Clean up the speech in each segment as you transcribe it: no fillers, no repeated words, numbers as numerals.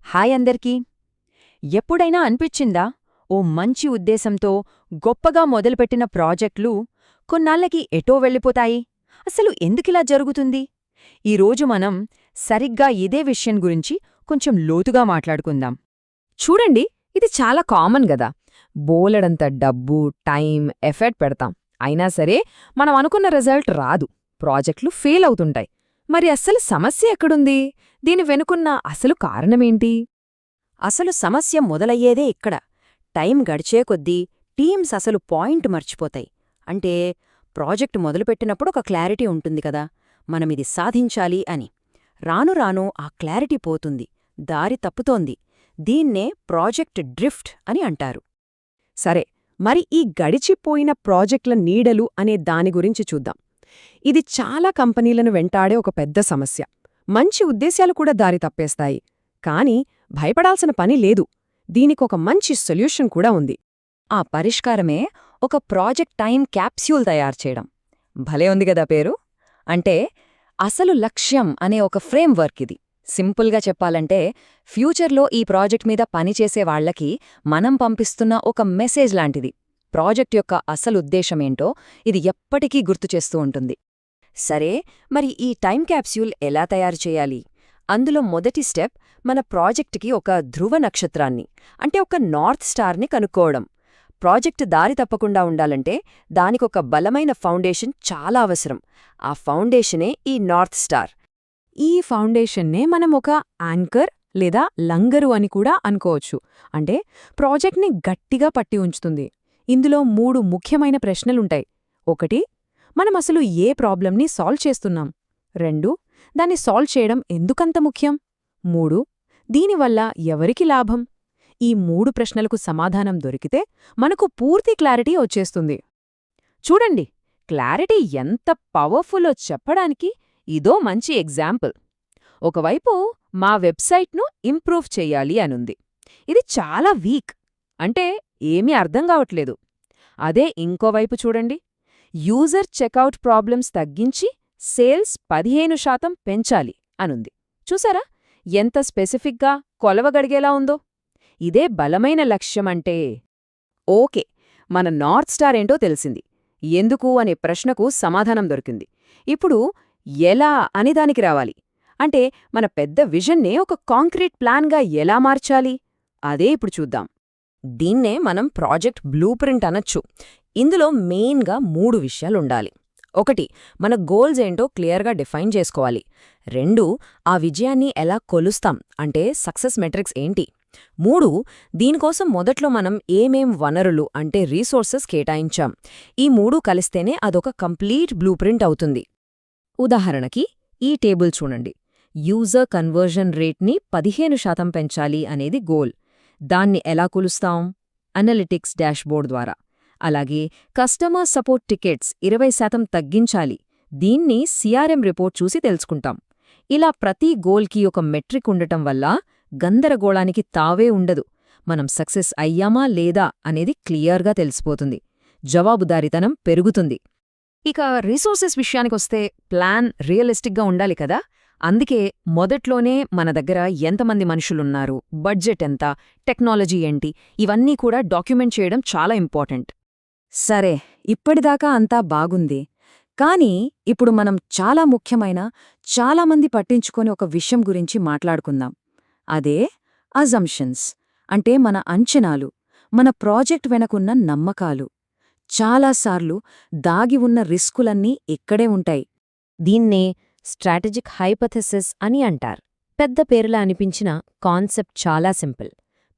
Hi అందరికీ. ఎప్పుడైనా అనిపించిందా ఓ మంచి ఉద్దేశంతో గొప్పగా మొదలుపెట్టిన ప్రాజెక్టులు కొన్నాళ్లకి ఎటో వెళ్ళిపోతాయి? అసలు ఎందుకిలా జరుగుతుంది? ఈరోజు మనం సరిగ్గా ఇదే విషయం గురించి కొంచెం లోతుగా మాట్లాడుకుందాం. చూడండి, ఇది చాలా కామన్ గదా. బోలెడంత డబ్బు, టైం, ఎఫర్ట్ పెడతాం. అయినా సరే మనం అనుకున్న రిజల్ట్ రాదు. ప్రాజెక్టులు ఫెయిల్ అవుతుంటాయి. మరి అస్సలు సమస్య ఎక్కడుంది? దీని వెనుకున్న అసలు కారణమేంటి? అసలు సమస్య మొదలయ్యేదే ఇక్కడ. టైం గడిచే కొద్దీ టీమ్స్ అసలు పాయింట్ మర్చిపోతాయి. అంటే ప్రాజెక్టు మొదలుపెట్టినప్పుడు ఒక క్లారిటీ ఉంటుంది కదా, మనమిది సాధించాలి అని. రాను రాను ఆ క్లారిటీ పోతుంది, దారి తప్పుతోంది. దీన్నే ప్రాజెక్ట్ డ్రిఫ్ట్ అని అంటారు. సరే, మరి ఈ గడిచిపోయిన ప్రాజెక్టుల నీడలు అనే దాని గురించి చూద్దాం. ఇది చాలా కంపెనీలను వెంటాడే ఒక పెద్ద సమస్య. మంచి ఉద్దేశ్యాలు కూడా దారి తప్పేస్తాయి. కానీ భయపడాల్సిన పని లేదు. దీనికొక మంచి సొల్యూషన్ కూడా ఉంది. ఆ పరిష్కారమే ఒక ప్రాజెక్ట్ టైం క్యాప్స్యూల్ తయారు చేయడం. భలే ఉంది గదా పేరు. అంటే అసలు లక్ష్యం అనే ఒక ఫ్రేమ్వర్క్ ఇది. సింపుల్గా చెప్పాలంటే ఫ్యూచర్లో ఈ ప్రాజెక్ట్ మీద పనిచేసే వాళ్లకి మనం పంపిస్తున్న ఒక మెసేజ్ లాంటిది. ప్రాజెక్ట్ యొక్క అసలు ఉద్దేశమేంటో ఇది ఎప్పటికీ గుర్తుచేస్తూ ఉంటుంది. సరే, మరి ఈ టైం క్యాప్స్యూల్ ఎలా తయారు చేయాలి? అందులో మొదటి స్టెప్ మన ప్రాజెక్టుకి ఒక ధ్రువ నక్షత్రాన్ని, అంటే ఒక నార్త్ స్టార్ని కనుక్కోవడం. ప్రాజెక్టు దారి తప్పకుండా ఉండాలంటే దానికొక బలమైన ఫౌండేషన్ చాలా అవసరం. ఆ ఫౌండేషనే ఈ నార్త్ స్టార్. ఈ ఫౌండేషన్నే మనం ఒక యాంకర్ లేదా లంగరు అని కూడా అనుకోవచ్చు. అంటే ప్రాజెక్ట్ని గట్టిగా పట్టి ఉంచుతుంది. ఇందులో 3 ముఖ్యమైన ప్రశ్నలుంటాయి. 1, మనం అసలు ఏ ప్రాబ్లంని సాల్వ్ చేస్తున్నాం? 2, దాన్ని సాల్వ్ చేయడం ఎందుకంత ముఖ్యం? 3, దీనివల్ల ఎవరికి లాభం? ఈ 3 ప్రశ్నలకు సమాధానం దొరికితే మనకు పూర్తి క్లారిటీ వచ్చేస్తుంది. చూడండి, క్లారిటీ ఎంత పవర్ఫుల్లో చెప్పడానికి ఇదో మంచి ఎగ్జాంపుల్. ఒకవైపు మా వెబ్సైట్ను ఇంప్రూవ్ చెయ్యాలి అనుంది. ఇది చాలా వీక్, అంటే ఏమీ అర్థం కావట్లేదు. అదే ఇంకోవైపు చూడండి, యూజర్ చెక్అవుట్ ప్రాబ్లమ్స్ తగ్గించి సేల్స్ 15% పెంచాలి అనుంది. చూసారా ఎంత స్పెసిఫిక్గా కొలవగడిగేలా ఉందో? ఇదే బలమైన లక్ష్యమంటే. ఓకే, మన నార్త్ స్టార్ ఏంటో తెలిసింది. ఎందుకు అనే ప్రశ్నకు సమాధానం దొరికింది. ఇప్పుడు ఎలా అని దానికి రావాలి. అంటే మన పెద్ద విజన్నే ఒక కాంక్రీట్ ప్లాన్గా ఎలా మార్చాలి? అదే ఇప్పుడు చూద్దాం. దీన్నే మనం ప్రాజెక్ట్ బ్లూ ప్రింట్ అనొచ్చు. ఇందులో మెయిన్గా 3 విషయాలుండాలి. 1, మన గోల్స్ ఏంటో క్లియర్గా డిఫైన్ చేసుకోవాలి. 2, ఆ విజయాన్ని ఎలా కొలుస్తాం, అంటే సక్సెస్ మెట్రిక్స్ ఏంటి. 3, దీనికోసం మొదట్లో మనం ఏమేం వనరులు అంటే రీసోర్సెస్ కేటాయించాం. ఈ 3 కలిస్తేనే అదొక కంప్లీట్ బ్లూ ప్రింట్ అవుతుంది. ఉదాహరణకి ఈ టేబుల్ చూడండి. యూజర్ కన్వర్జన్ రేట్ని 15% పెంచాలి అనేది గోల్. దాన్ని ఎలా కొలుస్తాం? అనలిటిక్స్ డాష్బోర్డ్ ద్వారా. అలాగే కస్టమర్ సపోర్ట్ టికెట్స్ 20% తగ్గించాలి. దీన్ని సిఆర్ఎం రిపోర్ట్ చూసి తెలుసుకుంటాం. ఇలా ప్రతి గోల్కి ఒక మెట్రిక్ ఉండటం వల్ల గందరగోళానికి తావే ఉండదు. మనం సక్సెస్ అయ్యామా లేదా అనేది క్లియర్గా తెలిసిపోతుంది. జవాబుదారీతనం పెరుగుతుంది. ఇక రీసోర్సెస్ విషయానికొస్తే ప్లాన్ రియలిస్టిక్గా ఉండాలి కదా. అందుకే మొదట్లోనే మన దగ్గర ఎంతమంది మనుషులున్నారు, బడ్జెట్ ఎంత, టెక్నాలజీ ఏంటి, ఇవన్నీ కూడా డాక్యుమెంట్ చేయడం చాలా ఇంపార్టెంట్. సరే, ఇప్పటిదాకా అంతా బాగుంది. కానీ ఇప్పుడు మనం చాలా ముఖ్యమైన, చాలామంది పట్టించుకొని ఒక విషయం గురించి మాట్లాడుకుందాం. అదే అజంప్షన్స్, అంటే మన అంచనాలు, మన ప్రాజెక్ట్ వెనకున్న నమ్మకాలు. చాలాసార్లు దాగి ఉన్న రిస్కులన్నీ ఇక్కడే ఉంటాయి. దీన్నే స్ట్రాటజిక్ హైపోథెసిస్ అని అంటారు. పెద్ద పేరులా అనిపించిన కాన్సెప్ట్ చాలా సింపుల్.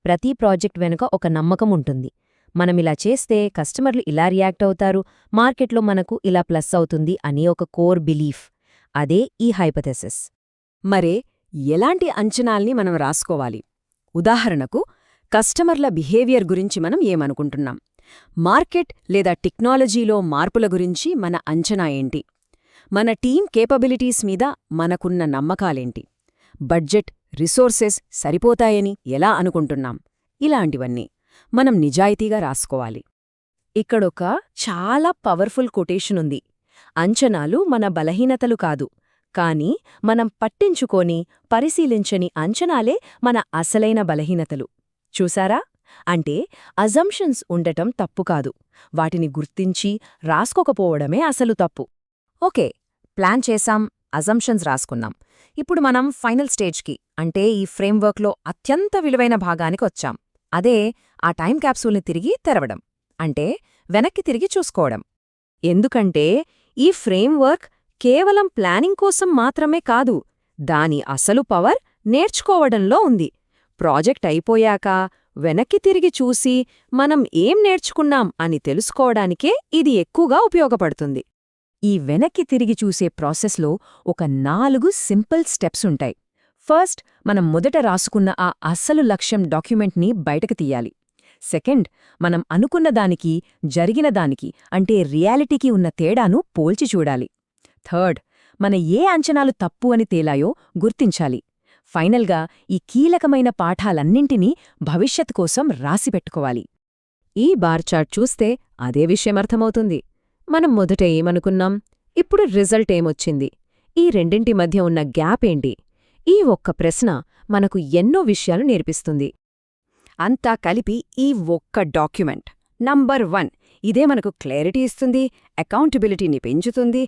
ప్రతి ప్రాజెక్ట్ వెనుక ఒక నమ్మకం ఉంటుంది. మనమిలా చేస్తే కస్టమర్లు ఇలా రియాక్ట్ అవుతారు, మార్కెట్లో మనకు ఇలా ప్లస్ అవుతుంది అని ఒక కోర్ బిలీఫ్. అదే ఈ హైపోథెసిస్. మరే ఎలాంటి అంచనాల్ని మనం రాసుకోవాలి? ఉదాహరణకు కస్టమర్ల బిహేవియర్ గురించి మనం ఏమనుకుంటున్నాం? మార్కెట్ లేదా టెక్నాలజీలో మార్పుల గురించి మన అంచనా ఏంటి? మన టీం కేపబిలిటీస్ మీద మనకున్న నమ్మకాలేంటి? బడ్జెట్, రిసోర్సెస్ సరిపోతాయని ఎలా అనుకుంటున్నాం? ఇలాంటివన్నీ మనం నిజాయితీగా రాసుకోవాలి. ఇక్కడొక చాలా పవర్ఫుల్ కొటేషన్ ఉంది. అంచనాలు మన బలహీనతలు కాదు, కానీ మనం పట్టించుకోని, పరిశీలించని అంచనాలే మన అసలైన బలహీనతలు. చూసారా? అంటే అజంప్షన్స్ ఉండటం తప్పు కాదు, వాటిని గుర్తించి రాసుకోకపోవడమే అసలు తప్పు. ఓకే, ప్లాన్ చేశాం, అజంప్షన్స్ రాసుకున్నాం. ఇప్పుడు మనం ఫైనల్ స్టేజ్కి, అంటే ఈ ఫ్రేమ్వర్క్లో అత్యంత విలువైన భాగానికి వచ్చాం. అదే ఆ టైం క్యాప్సూల్ని తిరిగి తెరవడం, అంటే వెనక్కి తిరిగి చూసుకోవడం. ఎందుకంటే ఈ ఫ్రేమ్వర్క్ కేవలం ప్లానింగ్ కోసం మాత్రమే కాదు, దాని అసలు పవర్ నేర్చుకోవడంలో ఉంది. ప్రాజెక్ట్ అయిపోయాక వెనక్కి తిరిగి చూసి మనం ఏం నేర్చుకున్నాం అని తెలుసుకోవడానికే ఇది ఎక్కువగా ఉపయోగపడుతుంది. ఈ వెనక్కి తిరిగి చూసే ప్రాసెస్లో ఒక 4 సింపుల్ స్టెప్స్ ఉంటాయి. ఫస్ట్, మనం మొదట రాసుకున్న ఆ అసలు లక్ష్యం డాక్యుమెంట్ని బయటకు తీయాలి. సెకండ్, మనం అనుకున్న దానికి, జరిగిన దానికి, అంటే రియాలిటీకి ఉన్న తేడాను పోల్చి చూడాలి. థర్డ్, మన ఏ అంచనాలు తప్పు అని తేలాయో గుర్తించాలి. ఫైనల్గా ఈ కీలకమైన పాఠాలన్నింటినీ భవిష్యత్ కోసం రాసిపెట్టుకోవాలి. ఈ బార్ చార్ట్ చూస్తే అదే విషయం అర్థమవుతుంది. మనం మొదట ఏమనుకున్నాం, ఇప్పుడు రిజల్ట్ ఏమొచ్చింది, ఈ రెండింటి మధ్య ఉన్న గ్యాప్ ఏంటి? ఈ ఒక్క ప్రశ్న మనకు ఎన్నో విషయాలు నేర్పిస్తుంది. అంతా కలిపి ఈ ఒక్క డాక్యుమెంట్ నంబర్ 1 ఇదే మనకు క్లారిటీ ఇస్తుంది, అకౌంటబిలిటీని పెంచుతుంది,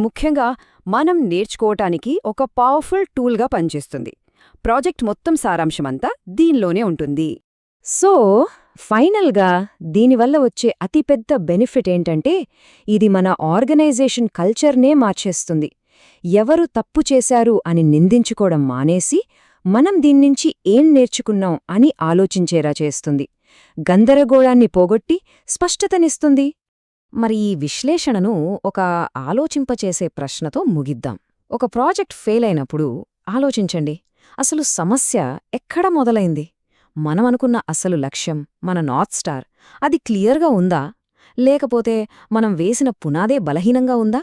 ముఖ్యంగా మనం నేర్చుకోవటానికి ఒక పవర్ఫుల్ టూల్గా పనిచేస్తుంది. ప్రాజెక్ట్ మొత్తం సారాంశమంతా దీనిలోనే ఉంటుంది. సో ఫైనల్గా దీనివల్ల వచ్చే అతిపెద్ద బెనిఫిట్ ఏంటంటే, ఇది మన ఆర్గనైజేషన్ కల్చర్నే మార్చేస్తుంది. ఎవరు తప్పు చేశారు అని నిందించుకోవడం మానేసి, మనం దీన్నించి ఏం నేర్చుకున్నాం అని ఆలోచించేలా చేస్తుంది. గందరగోళాన్ని పోగొట్టి స్పష్టతనిస్తుంది. మరి ఈ విశ్లేషణను ఒక ఆలోచింపచేసే ప్రశ్నతో ముగిద్దాం. ఒక ప్రాజెక్ట్ ఫెయిల్ అయినప్పుడు ఆలోచించండి, అసలు సమస్య ఎక్కడ మొదలైంది? మనం అనుకున్న అసలు లక్ష్యం, మన నార్త్ స్టార్, అది క్లియర్గా ఉందా? లేకపోతే మనం వేసిన పునాదే బలహీనంగా ఉందా?